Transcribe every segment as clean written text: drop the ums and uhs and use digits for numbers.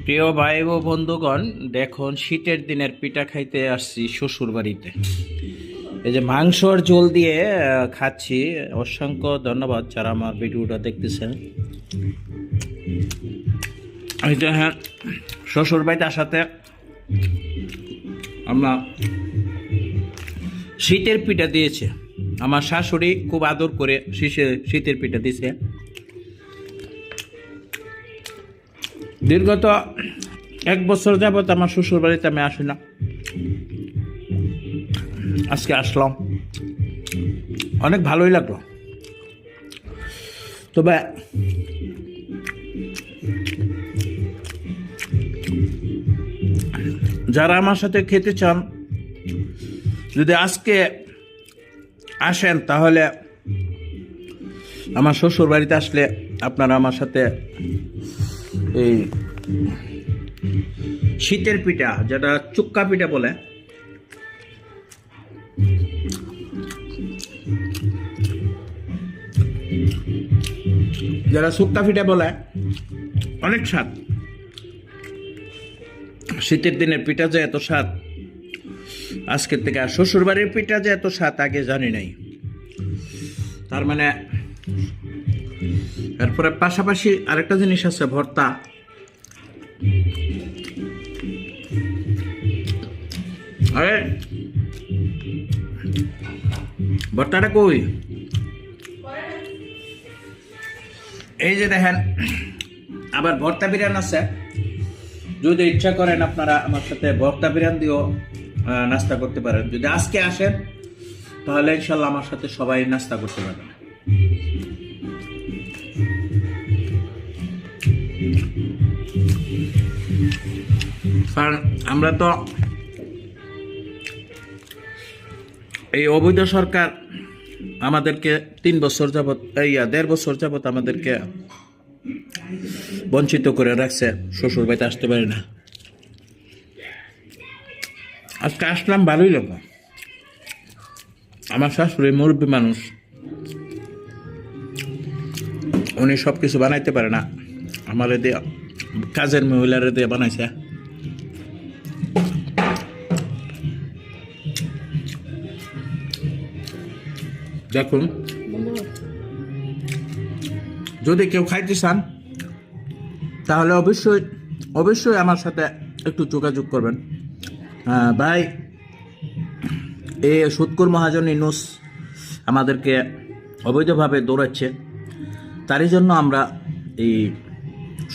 প্রিয় ভাই ও বন্ধুগণ, দেখুন শীতের দিনের পিঠা খাইতে আসছি শ্বশুর বাড়িতে। এই যে মাংসর ঝোল দিয়ে খাচ্ছি। অসংখ্য ধন্যবাদ যারা আমার ভিডিওটা দেখতেছেন। এই যে হ্যাঁ, শ্বশুর বাড়িতে আসাতে আমরা শীতের পিঠা দিয়েছে। আমার শাশুড়ি খুব আদর করে শীতের পিঠা দিয়েছে। দীর্ঘত 1 বছর যাবত আমার শ্বশুর বাড়িতে আমি আসি না, আজকে আসলাম, অনেক ভালোই লাগলো। তবে যারা আমার সাথে খেতে চান, যদি আজকে আসেন তাহলে আমার শ্বশুর বাড়িতে আসলে আপনারা আমার সাথে এই শীতের পিঠা, যেটা চুক্কা পিঠা বলে, যারা শুক্কা পিঠা বলে, অনেক স্বাদ। শীতের দিনের পিঠা যে এত স্বাদ আজকের থেকে, আর শ্বশুর বাড়ির পিঠা যে এত স্বাদ আগে জানি নাই। তার মানে এরপরে পাশাপাশি আরেকটা জিনিস আছে, ভর্তা। আরে ভর্তাটা কই? এই যে দেখেন, আবার ভর্তা বিরিয়ানি আছে। যদি ইচ্ছা করেন আপনারা আমার সাথে ভর্তা বিরিয়ানি দিয়েও নাস্তা করতে পারেন। যদি আজকে আসেন তাহলে ইনশাল্লাহ আমার সাথে সবাই নাস্তা করতে পারবেন। কারণ আমরা তো এই অবৈধ সরকার আমাদেরকে 3 বছর যাবত, 1.5 বছর যাবত আমাদেরকে বঞ্চিত করে রাখছে, শ্বশুর বাড়িতে আসতে পারি না। আজকে আসলাম, ভালোই লাগলো। আমার শাশুড়ি মুরব্বী মানুষ, উনি সব কিছু বানাইতে পারে না, আমার দিয়ে কাজের মহিলারে দিয়ে বানাইছে। দেখুন, যদি কেউ খাইতে চান তাহলে অবশ্যই অবশ্যই আমার সাথে একটু যোগাযোগ করবেন। ভাই, এই সুৎকুর মহাজন ইউনূস আমাদেরকে অবৈধভাবে দৌড়াচ্ছে, তারই জন্য আমরা এই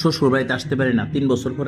শ্বশুর বাড়িতে আসতে পারি না 3 বছর পরে।